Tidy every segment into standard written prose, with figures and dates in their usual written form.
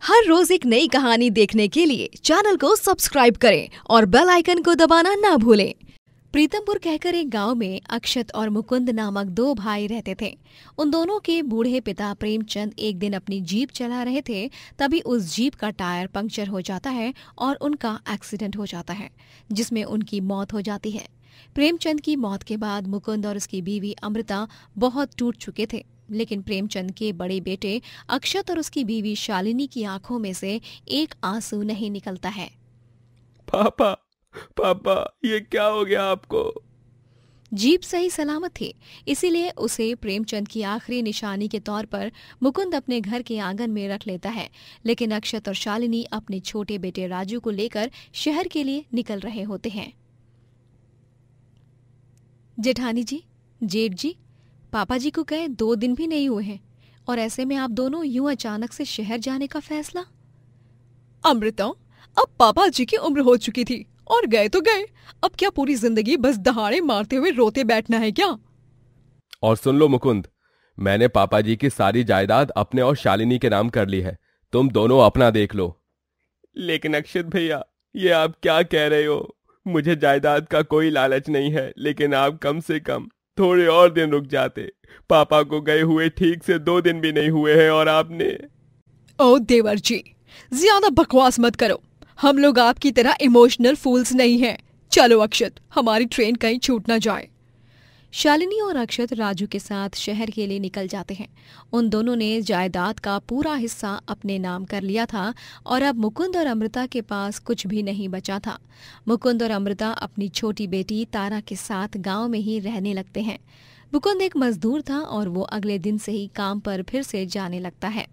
हर रोज एक नई कहानी देखने के लिए चैनल को सब्सक्राइब करें और बेल आइकन को दबाना ना भूलें। प्रीतमपुर कहकर एक गांव में अक्षत और मुकुंद नामक दो भाई रहते थे। उन दोनों के बूढ़े पिता प्रेमचंद एक दिन अपनी जीप चला रहे थे, तभी उस जीप का टायर पंक्चर हो जाता है और उनका एक्सीडेंट हो जाता है, जिसमें उनकी मौत हो जाती है। प्रेमचंद की मौत के बाद मुकुंद और उसकी बीवी अमृता बहुत टूट चुके थे, लेकिन प्रेमचंद के बड़े बेटे अक्षत और उसकी बीवी शालिनी की आंखों में से एक आंसू नहीं निकलता है। पापा पापा, ये क्या हो गया आपको? जीप सही सलामत थी, इसीलिए उसे प्रेमचंद की आखिरी निशानी के तौर पर मुकुंद अपने घर के आंगन में रख लेता है, लेकिन अक्षत और शालिनी अपने छोटे बेटे राजू को लेकर शहर के लिए निकल रहे होते हैं। जेठानी जी, जेठ जी, पापा जी को गए 2 दिन भी नहीं हुए हैं और ऐसे में आप दोनों यूं अचानक से शहर जाने का फैसला? अमृता, अब पापा जी की उम्र हो चुकी थी और गए तो गए, अब क्या पूरी जिंदगी बस दहाड़े मारते हुए रोते बैठना है क्या? और सुन लो मुकुंद, मैंने पापा जी की सारी जायदाद अपने और शालिनी के नाम कर ली है, तुम दोनों अपना देख लो। लेकिन अक्षत भैया, ये आप क्या कह रहे हो? मुझे जायदाद का कोई लालच नहीं है, लेकिन आप कम से कम थोड़े और दिन रुक जाते। पापा को गए हुए ठीक से 2 दिन भी नहीं हुए हैं और आपने। ओ देवर जी, ज्यादा बकवास मत करो, हम लोग आपकी तरह इमोशनल फूल्स नहीं हैं। चलो अक्षत, हमारी ट्रेन कहीं छूट ना जाए। शालिनी और अक्षत राजू के साथ शहर के लिए निकल जाते हैं। उन दोनों ने जायदाद का पूरा हिस्सा अपने नाम कर लिया था और अब मुकुंद और अमृता के पास कुछ भी नहीं बचा था। मुकुंद और अमृता अपनी छोटी बेटी तारा के साथ गांव में ही रहने लगते हैं। मुकुंद एक मजदूर था और वो अगले दिन से ही काम पर फिर से जाने लगता है,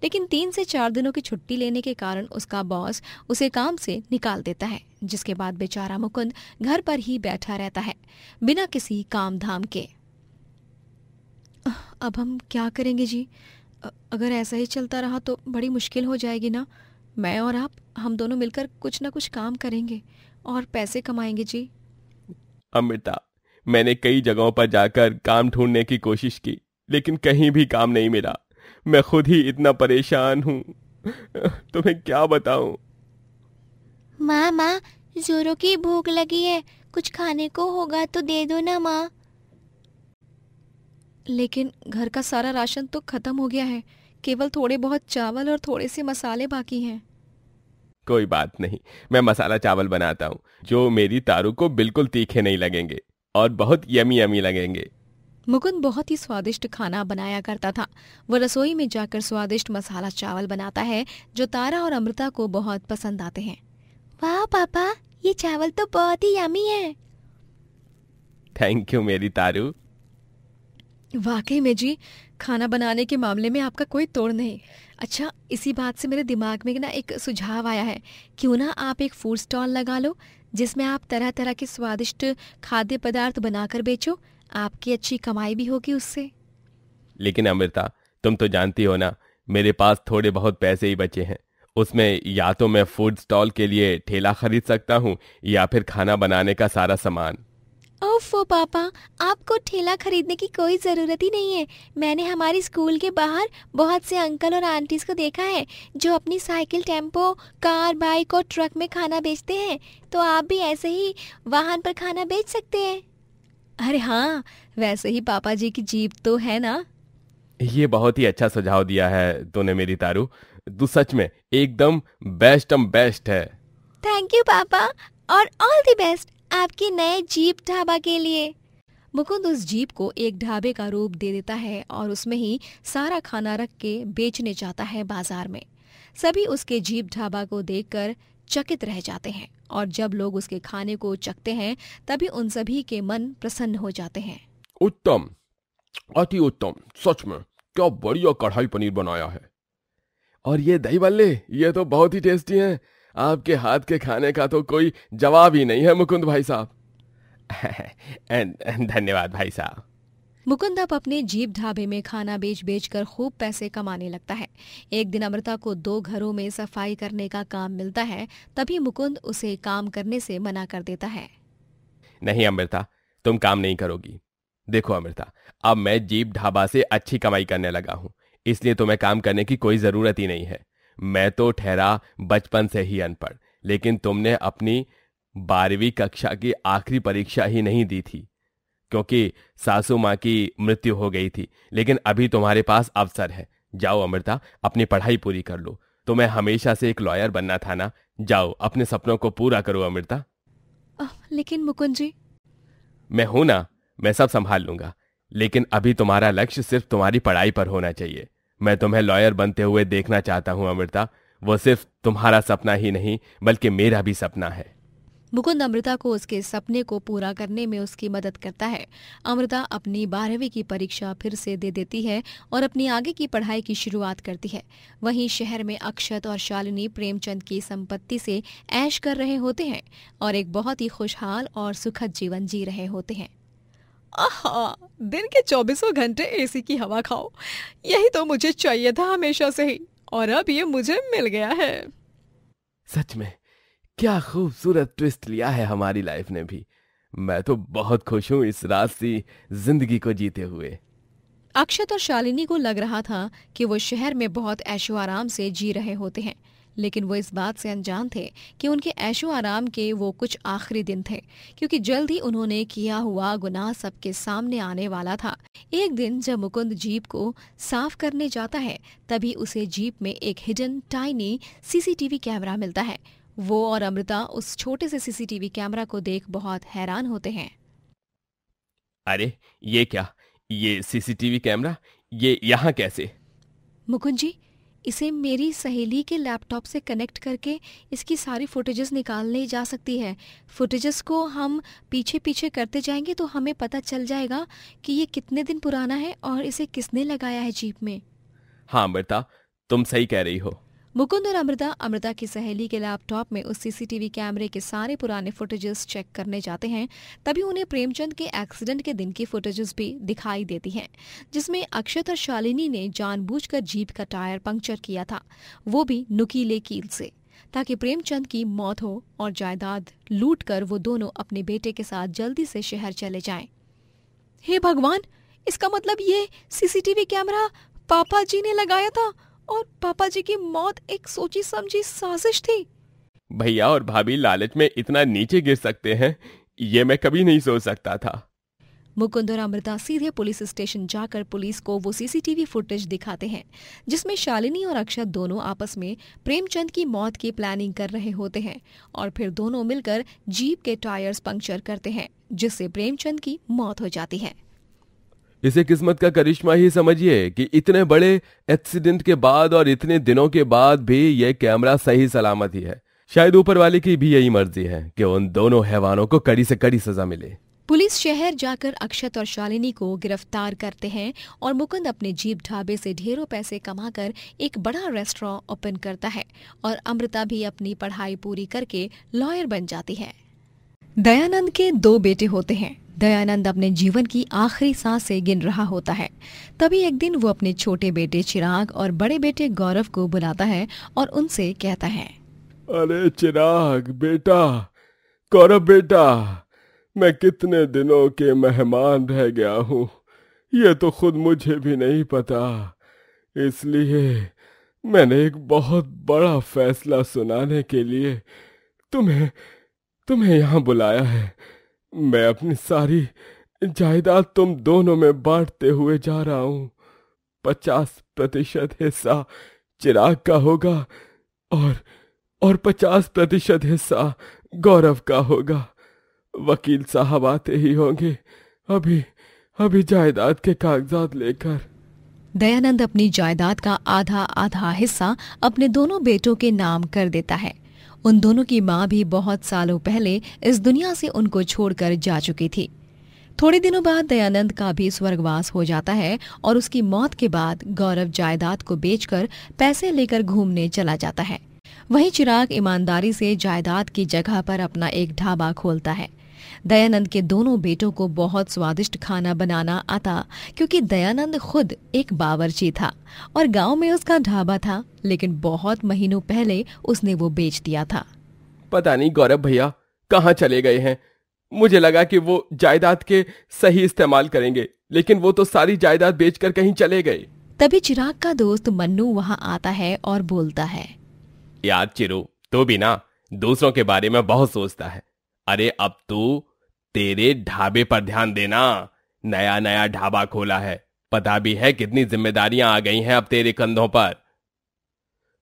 लेकिन 3 से 4 दिनों की छुट्टी लेने के कारण उसका बॉस उसे काम से निकाल देता है, जिसके बाद बेचारा मुकुंद घर पर ही बैठा रहता है बिना किसी काम धाम के। अब हम क्या करेंगे जी? अगर ऐसा ही चलता रहा तो बड़ी मुश्किल हो जाएगी ना। मैं और आप, हम दोनों मिलकर कुछ ना कुछ काम करेंगे और पैसे कमाएंगे जी। अमृता, मैंने कई जगहों पर जाकर काम ढूंढने की कोशिश की, लेकिन कहीं भी काम नहीं मिला। मैं खुद ही इतना परेशान हूँ, तुम्हें क्या बताऊं। माँ, जोरों की भूख लगी है, कुछ खाने को होगा तो दे दो ना माँ। लेकिन घर का सारा राशन तो खत्म हो गया है, केवल थोड़े बहुत चावल और थोड़े से मसाले बाकी हैं। कोई बात नहीं, मैं मसाला चावल बनाता हूँ जो मेरी तारू को बिल्कुल तीखे नहीं लगेंगे और बहुत यमी यमी लगेंगे। मुकुंद बहुत ही स्वादिष्ट खाना बनाया करता था। वो रसोई में जाकर स्वादिष्ट मसाला चावल बनाता है जो तारा और अमृता को बहुत पसंद आते हैं। वाह पापा, ये चावल तो बहुत ही यमी है। थैंक यू मेरी तारू। वाकई में जी, खाना बनाने के मामले में आपका कोई तोड़ नहीं। अच्छा, इसी बात से मेरे दिमाग में ना एक सुझाव आया है, क्यों ना आप एक फूड स्टॉल लगा लो जिसमें आप तरह तरह के स्वादिष्ट खाद्य पदार्थ बनाकर बेचो। आपकी अच्छी कमाई भी होगी उससे। लेकिन अमृता, तुम तो जानती हो ना, मेरे पास थोड़े बहुत पैसे ही बचे हैं। उसमें या तो मैं फूड स्टॉल के लिए ठेला खरीद सकता हूँ या फिर खाना बनाने का सारा सामान। ओफो पापा, आपको ठेला खरीदने की कोई जरूरत ही नहीं है। मैंने हमारी स्कूल के बाहर बहुत से अंकल और आंटीज को देखा है जो अपनी साइकिल, टेम्पो, कार, बाइक और ट्रक में खाना बेचते हैं, तो आप भी ऐसे ही वाहन पर खाना बेच सकते हैं। अरे हाँ, वैसे ही पापा जी की जीप तो है ना। ये बहुत ही अच्छा सुझाव दिया है तूने मेरी तारू, तू सच में एकदम बेस्ट है। थैंक यू पापा, और ऑल द बेस्ट आपके नए जीप ढाबा के लिए। मुकुंद उस जीप को एक ढाबे का रूप दे देता है और उसमें ही सारा खाना रख के बेचने जाता है बाजार में। सभी उसके जीप ढाबा को देखकर चकित रह जाते हैं और जब लोग उसके खाने को चखते हैं तभी उन सभी के मन प्रसन्न हो जाते हैं। उत्तम, अति उत्तम, सच में क्या बढ़िया कढ़ाई पनीर बनाया है। और ये दही बल्ले, ये तो बहुत ही टेस्टी हैं। आपके हाथ के खाने का तो कोई जवाब ही नहीं है मुकुंद भाई साहब। धन्यवाद भाई साहब। मुकुंद अब अपने जीप ढाबे में खाना बेच बेच कर खूब पैसे कमाने लगता है। एक दिन अमृता को 2 घरों में सफाई करने का काम मिलता है, तभी मुकुंद उसे काम करने से मना कर देता है। नहीं अमृता, तुम काम नहीं करोगी। देखो अमृता, अब मैं जीप ढाबा से अच्छी कमाई करने लगा हूँ, इसलिए तुम्हें काम करने की कोई जरूरत ही नहीं है। मैं तो ठहरा बचपन से ही अनपढ़, लेकिन तुमने अपनी 12वीं कक्षा की आखिरी परीक्षा ही नहीं दी थी क्योंकि सासू माँ की मृत्यु हो गई थी। लेकिन अभी तुम्हारे पास अवसर है। जाओ अमृता, अपनी पढ़ाई पूरी कर लो। तुम्हें हमेशा से एक लॉयर बनना था ना, जाओ अपने सपनों को पूरा करो अमृता। लेकिन मुकुंद जी। मैं हूं ना, मैं सब संभाल लूंगा, लेकिन अभी तुम्हारा लक्ष्य सिर्फ तुम्हारी पढ़ाई पर होना चाहिए। मैं तुम्हें लॉयर बनते हुए देखना चाहता हूं अमृता। वो सिर्फ तुम्हारा सपना ही नहीं बल्कि मेरा भी सपना है। मुकुंद अमृता को उसके सपने को पूरा करने में उसकी मदद करता है। अमृता अपनी 12वीं की परीक्षा फिर से दे देती है और अपनी आगे की पढ़ाई की शुरुआत करती है। वहीं शहर में अक्षत और शालिनी प्रेमचंद की संपत्ति से ऐश कर रहे होते हैं और एक बहुत ही खुशहाल और सुखद जीवन जी रहे होते हैं। आहा, दिन के 24 घंटे एसी की हवा खाओ, यही तो मुझे चाहिए था हमेशा से ही, और अब ये मुझे मिल गया है। सच में क्या खूबसूरत ट्विस्ट लिया है हमारी लाइफ ने भी। मैं तो बहुत खुश हूं इस रास्ती जिंदगी को जीते हुए। अक्षत और शालिनी को लग रहा था कि वो शहर में बहुत ऐशो आराम से जी रहे होते हैं, लेकिन वो इस बात से अनजान थे कि उनके ऐशो आराम के वो कुछ आखिरी दिन थे, क्योंकि जल्द ही उन्होंने किया हुआ गुनाह सबके सामने आने वाला था। एक दिन जब मुकुंद जीप को साफ करने जाता है, तभी उसे जीप में एक हिडन टाइनी सीसीटीवी कैमरा मिलता है। वो और अमृता उस छोटे से सीसीटीवी कैमरा को देख बहुत हैरान होते हैं। अरे ये क्या, ये सीसीटीवी कैमरा ये यहाँ कैसे? मुकुंद जी, इसे मेरी सहेली के लैपटॉप से कनेक्ट करके इसकी सारी फुटेजेस निकालने जा सकती है। फुटेजेस को हम पीछे पीछे करते जाएंगे तो हमें पता चल जाएगा कि ये कितने दिन पुराना है और इसे किसने लगाया है जीप में। हाँ अमृता, तुम सही कह रही हो। मुकुंद और अमृता की सहेली के लैपटॉप में उस सीसीटीवी कैमरे के सारे पुराने फुटेजेस चेक करने जाते हैं। तभी उन्हें प्रेमचंद के एक्सीडेंट के दिन की फुटेजेस भी दिखाई देती हैं, जिसमें अक्षत और शालिनी ने जानबूझकर जीप का टायर पंक्चर किया था, वो भी नुकीले कील से, ताकि प्रेमचंद की मौत हो और जायदाद लूटकर वो दोनों अपने बेटे के साथ जल्दी से शहर चले जाएं। हे भगवान, इसका मतलब ये सीसीटीवी कैमरा पापा जी ने लगाया था और पापा जी की मौत एक सोची समझी साजिश थी। भैया और भाभी लालच में इतना नीचे गिर सकते हैं, ये मैं कभी नहीं सोच सकता था। मुकुंद और अमृता सीधे पुलिस स्टेशन जाकर पुलिस को वो सीसीटीवी फुटेज दिखाते हैं, जिसमें शालिनी और अक्षत दोनों आपस में प्रेमचंद की मौत की प्लानिंग कर रहे होते हैं और फिर दोनों मिलकर जीप के टायर्स पंक्चर करते हैं, जिससे प्रेमचंद की मौत हो जाती है। इसे किस्मत का करिश्मा ही समझिए कि इतने बड़े एक्सीडेंट के बाद और इतने दिनों के बाद भी यह कैमरा सही सलामत ही है। शायद ऊपर वाले की भी यही मर्जी है कि उन दोनों हैवानों को कड़ी से कड़ी सजा मिले। पुलिस शहर जाकर अक्षत और शालिनी को गिरफ्तार करते हैं और मुकुंद अपने जीप ढाबे से ढेरों पैसे कमाकर एक बड़ा रेस्टोरेंट ओपन करता है और अमृता भी अपनी पढ़ाई पूरी करके लॉयर बन जाती है। दयानंद के 2 बेटे होते हैं। दयानंद अपने जीवन की आखिरी सांसें गिन रहा होता है। तभी एक दिन वो अपने छोटे बेटे चिराग और बड़े बेटे गौरव को बुलाता है और उनसे कहता है, अरे चिराग बेटा, गौरव बेटा, मैं कितने दिनों के मेहमान रह गया हूँ, ये तो खुद मुझे भी नहीं पता। इसलिए मैंने एक बहुत बड़ा फैसला सुनाने के लिए तुम्हें यहाँ बुलाया है। मैं अपनी सारी जायदाद तुम दोनों में बांटते हुए जा रहा हूँ। 50% हिस्सा चिराग का होगा और 50% हिस्सा गौरव का होगा। वकील साहब आते ही होंगे अभी जायदाद के कागजात लेकर। दयानंद अपनी जायदाद का आधा हिस्सा अपने दोनों बेटों के नाम कर देता है। उन दोनों की माँ भी बहुत सालों पहले इस दुनिया से उनको छोड़कर जा चुकी थी। थोड़े दिनों बाद दयानंद का भी स्वर्गवास हो जाता है और उसकी मौत के बाद गौरव जायदाद को बेचकर पैसे लेकर घूमने चला जाता है। वहीं चिराग ईमानदारी से जायदाद की जगह पर अपना एक ढाबा खोलता है। दयानंद के दोनों बेटों को बहुत स्वादिष्ट खाना बनाना आता, क्योंकि दयानंद खुद एक बावर्ची था और गांव में उसका ढाबा था, लेकिन बहुत महीनों पहले उसने वो बेच दिया था। पता नहीं गौरव भैया कहाँ चले गए हैं। मुझे लगा कि वो जायदाद के सही इस्तेमाल करेंगे, लेकिन वो तो सारी जायदाद बेचकर कहीं चले गए। तभी चिराग का दोस्त मन्नू वहां आता है और बोलता है, यार चिरू, तू भी ना दूसरों के बारे में बहुत सोचता है। अरे अब तू तेरे ढाबे पर ध्यान देना। नया नया ढाबा खोला है, पता भी है कितनी जिम्मेदारियां आ गई हैं अब तेरे कंधों पर।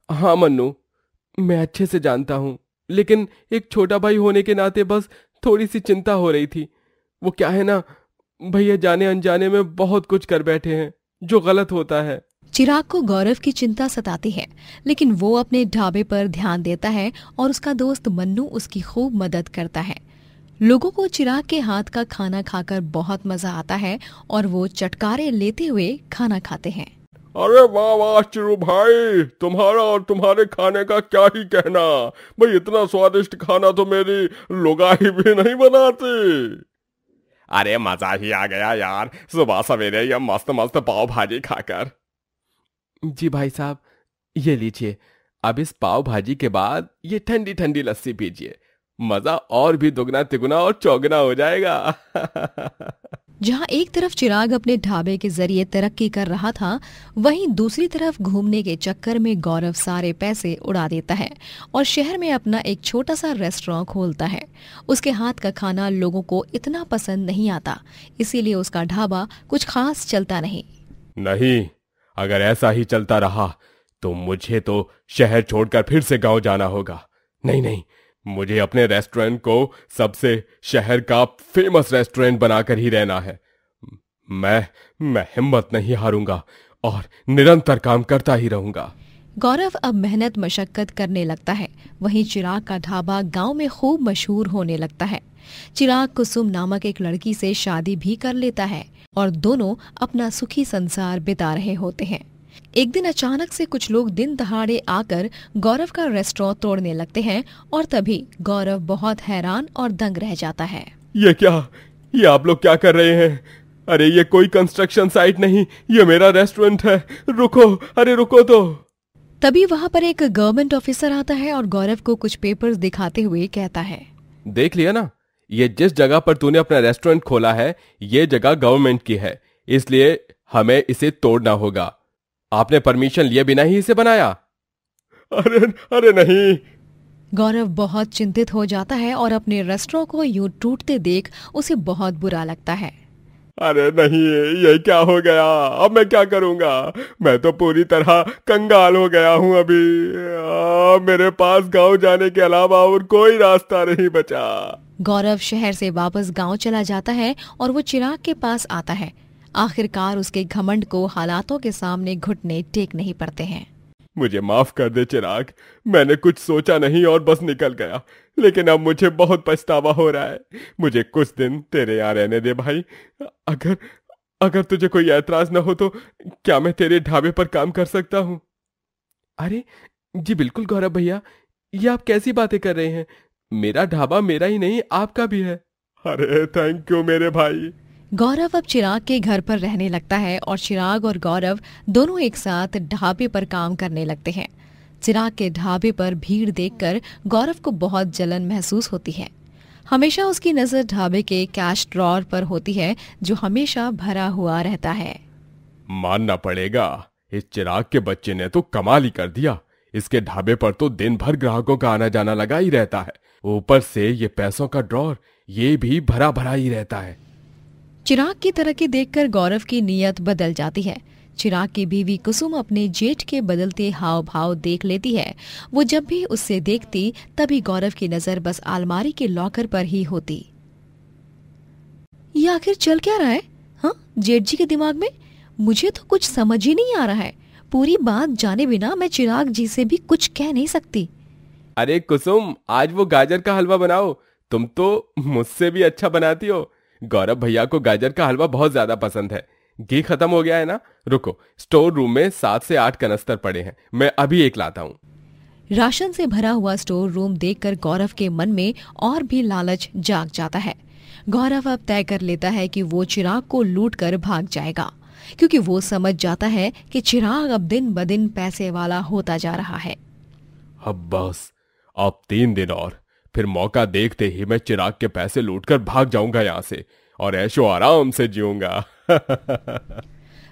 हाँ मन्नू, मैं अच्छे से जानता हूं, लेकिन एक छोटा भाई होने के नाते बस थोड़ी सी चिंता हो रही थी। वो क्या है ना, भैया जाने अनजाने में बहुत कुछ कर बैठे हैं जो गलत होता है। चिराग को गौरव की चिंता सताती है, लेकिन वो अपने ढाबे पर ध्यान देता है और उसका दोस्त मन्नू उसकी खूब मदद करता है। लोगों को चिराग के हाथ का खाना खाकर बहुत मजा आता है और वो चटकारे लेते हुए खाना खाते हैं। अरे वाह वाह चिरू भाई, तुम्हारा और तुम्हारे खाने का क्या ही कहना। भाई इतना स्वादिष्ट खाना तो मेरी लुगाई भी नहीं बनाती। अरे मजा ही आ गया यार, सुबह सवेरे ये मस्त मस्त पाव भाजी खाकर। जी भाई साहब, ये लीजिए। अब इस पाव भाजी के बाद ये ठंडी ठंडी लस्सी पीजिए, मजा और भी दुगना तिगुना और चौगुना हो जाएगा। जहाँ एक तरफ चिराग अपने ढाबे के जरिए तरक्की कर रहा था, वहीं दूसरी तरफ घूमने के चक्कर में गौरव सारे पैसे उड़ा देता है और शहर में अपना एक छोटा सा रेस्टोरेंट खोलता है। उसके हाथ का खाना लोगों को इतना पसंद नहीं आता, इसीलिए उसका ढाबा कुछ खास चलता नहीं। नहीं, अगर ऐसा ही चलता रहा तो मुझे तो शहर छोड़कर फिर से गांव जाना होगा। नहीं नहीं, मुझे अपने रेस्टोरेंट को सबसे शहर का फेमस रेस्टोरेंट बनाकर ही रहना है। मैं हिम्मत नहीं हारूंगा और निरंतर काम करता ही रहूंगा। गौरव अब मेहनत मशक्कत करने लगता है। वहीं चिराग का ढाबा गांव में खूब मशहूर होने लगता है। चिराग कुसुम नामक एक लड़की से शादी भी कर लेता है और दोनों अपना सुखी संसार बिता रहे होते हैं। एक दिन अचानक से कुछ लोग दिन दहाड़े आकर गौरव का रेस्टोरेंट तोड़ने लगते हैं और तभी गौरव बहुत हैरान और दंग रह जाता है। ये क्या, ये आप लोग क्या कर रहे हैं? अरे ये कोई कंस्ट्रक्शन साइट नहीं, ये मेरा रेस्टोरेंट है। रुको, अरे रुको तो। तभी वहाँ पर एक गवर्नमेंट ऑफिसर आता है और गौरव को कुछ पेपर्स दिखाते हुए कहता है, देख लिया ना, ये जिस जगह पर तूने अपना रेस्टोरेंट खोला है ये जगह गवर्नमेंट की है, इसलिए हमें इसे तोड़ना होगा। आपने परमिशन लिए बिना ही इसे बनाया? अरे नहीं। गौरव बहुत चिंतित हो जाता है और अपने रेस्टोरेंट को यूं टूटते देख उसे बहुत बुरा लगता है। अरे नहीं, ये क्या हो गया? अब मैं क्या करूंगा? मैं तो पूरी तरह कंगाल हो गया हूं अभी। मेरे पास गांव जाने के अलावा और कोई रास्ता नहीं बचा। गौरव शहर से वापस गांव चला जाता है और वो चिराग के पास आता है। आखिरकार उसके घमंड को हालातों के सामने घुटने टेक नहीं पड़ते हैं। मुझे माफ कर दे चिराग, मैंने कुछ सोचा नहीं और बस निकल गया, लेकिन अब मुझे बहुत पछतावा हो रहा है। मुझे कुछ दिन तेरे यहाँ रहने दे भाई। अगर तुझे कोई ऐतराज न हो तो क्या मैं तेरे ढाबे पर काम कर सकता हूँ? अरे जी बिल्कुल गौरव भैया, ये आप कैसी बातें कर रहे हैं? मेरा ढाबा मेरा ही नहीं आपका भी है। अरे थैंक यू मेरे भाई। गौरव अब चिराग के घर पर रहने लगता है और चिराग और गौरव दोनों एक साथ ढाबे पर काम करने लगते हैं। चिराग के ढाबे पर भीड़ देखकर गौरव को बहुत जलन महसूस होती है। हमेशा उसकी नजर ढाबे के कैश ड्रॉर पर होती है जो हमेशा भरा हुआ रहता है। मानना पड़ेगा, इस चिराग के बच्चे ने तो कमाल ही कर दिया। इसके ढाबे पर तो दिन भर ग्राहकों का आना जाना लगा ही रहता है, ऊपर से ये पैसों का ड्रॉर ये भी भरा भरा ही रहता है। चिराग की तरक्की देखकर गौरव की नीयत बदल जाती है। चिराग की बीवी कुसुम अपने जेठ के बदलते हाव भाव देख लेती है। वो जब भी उससे देखती तभी गौरव की नजर बस अलमारी के लॉकर पर ही होती। ये आखिर चल क्या रहा है? हाँ, जेठ जी के दिमाग में मुझे तो कुछ समझ ही नहीं आ रहा है। पूरी बात जाने बिना मैं चिराग जी से भी कुछ कह नहीं सकती। अरे कुसुम, आज वो गाजर का हलवा बनाओ, तुम तो मुझसे भी अच्छा बनाती हो। गौरव भैया को गाजर का हलवा बहुत ज्यादा पसंद है। घी खत्म हो गया है ना? रुको, स्टोर रूम में 7 से 8 कनस्तर पड़े हैं, मैं अभी एक लाता हूँ। राशन से भरा हुआ स्टोर रूम देखकर गौरव के मन में और भी लालच जाग जाता है। गौरव अब तय कर लेता है कि वो चिराग को लूट कर भाग जाएगा, क्योंकि वो समझ जाता है कि चिराग अब दिन ब दिन पैसे वाला होता जा रहा है। अब बस, अब 3 दिन और, फिर मौका देखते ही मैं चिराग के पैसे लूटकर भाग जाऊंगा यहाँ से और ऐशो आराम से जीऊंगा।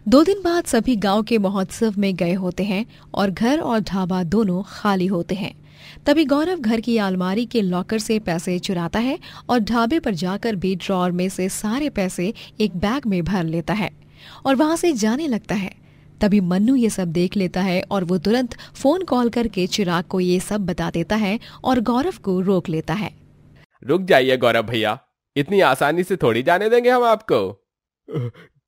2 दिन बाद सभी गांव के महोत्सव में गए होते हैं और घर और ढाबा दोनों खाली होते हैं। तभी गौरव घर की अलमारी के लॉकर से पैसे चुराता है और ढाबे पर जाकर भी ड्रॉर में से सारे पैसे एक बैग में भर लेता है और वहां से जाने लगता है। तभी मन्नू ये सब देख लेता है और वो तुरंत फोन कॉल करके चिराग को ये सब बता देता है और गौरव को रोक लेता है। रुक जाइए गौरव भैया, इतनी आसानी से थोड़ी जाने देंगे हम आपको।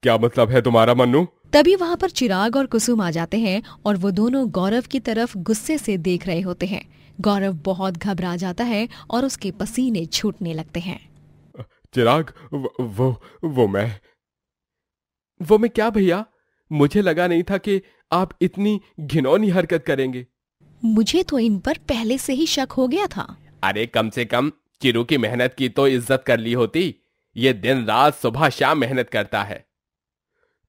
क्या मतलब है तुम्हारा मन्नू? तभी वहां पर चिराग और कुसुम आ जाते हैं और वो दोनों गौरव की तरफ गुस्से से देख रहे होते हैं। गौरव बहुत घबरा जाता है और उसके पसीने छूटने लगते हैं। चिराग, वो मैं क्या भैया? मुझे लगा नहीं था कि आप इतनी घिनौनी हरकत करेंगे। मुझे तो इन पर पहले से ही शक हो गया था। अरे कम से कम चिरू की मेहनत की तो इज्जत कर ली होती। ये दिन रात सुबह शाम मेहनत करता है।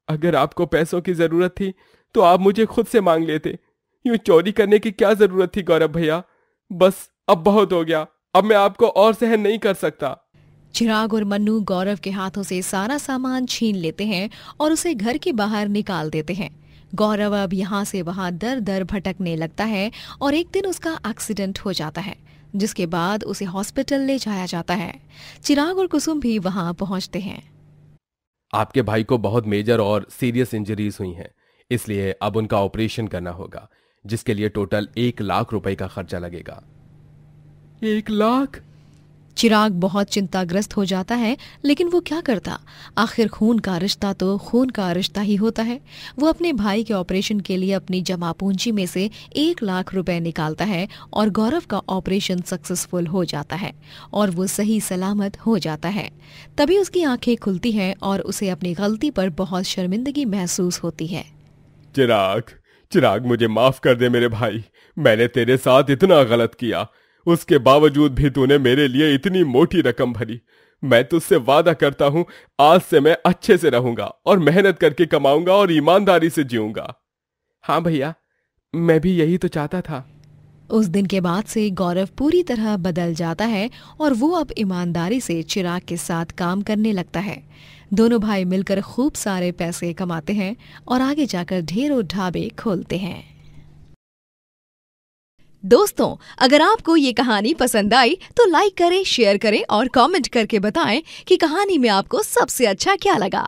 अगर आपको पैसों की जरूरत थी तो आप मुझे खुद से मांग लेते। यूं चोरी करने की क्या जरूरत थी गौरव भैया? बस अब बहुत हो गया, अब मैं आपको और सहन नहीं कर सकता। चिराग और मन्नू गौरव के हाथों से सारा सामान छीन लेते हैं और उसे घर के बाहर निकाल देते हैं। गौरव अब यहाँ से वहाँ दर दर भटकने लगता है और एक दिन उसका एक्सीडेंट हो जाता है, जिसके बाद उसे हॉस्पिटल ले जाया जाता है। चिराग और कुसुम भी वहाँ पहुँचते हैं। आपके भाई को बहुत मेजर और सीरियस इंजरीज हुई हैं, इसलिए अब उनका ऑपरेशन करना होगा, जिसके लिए टोटल 1 लाख रुपए का खर्चा लगेगा। 1 लाख? चिराग बहुत चिंताग्रस्त हो जाता है, लेकिन वो क्या करता? आखिर खून का रिश्ता तो खून का रिश्ता ही होता है। वो अपने भाई के ऑपरेशन के लिए अपनी जमा पूंजी में से 1 लाख रुपए निकालता है और गौरव का ऑपरेशन सक्सेसफुल हो जाता है और वो सही सलामत हो जाता है। तभी उसकी आंखें खुलती हैं और उसे अपनी गलती पर बहुत शर्मिंदगी महसूस होती है। चिराग, मुझे माफ कर दे मेरे भाई। मैंने तेरे साथ इतना गलत किया, उसके बावजूद भी तूने मेरे लिए इतनी मोटी रकम भरी। मैं तुझसे वादा करता हूं, आज से मैं अच्छे से रहूंगा और मेहनत करके कमाऊंगा और ईमानदारी से जीऊंगा। हाँ भैया, मैं भी यही तो चाहता था। उस दिन के बाद से गौरव पूरी तरह बदल जाता है और वो अब ईमानदारी से चिराग के साथ काम करने लगता है। दोनों भाई मिलकर खूब सारे पैसे कमाते हैं और आगे जाकर ढेरों ढाबे खोलते हैं। दोस्तों, अगर आपको ये कहानी पसंद आई तो लाइक करें, शेयर करें और कमेंट करके बताएं कि कहानी में आपको सबसे अच्छा क्या लगा।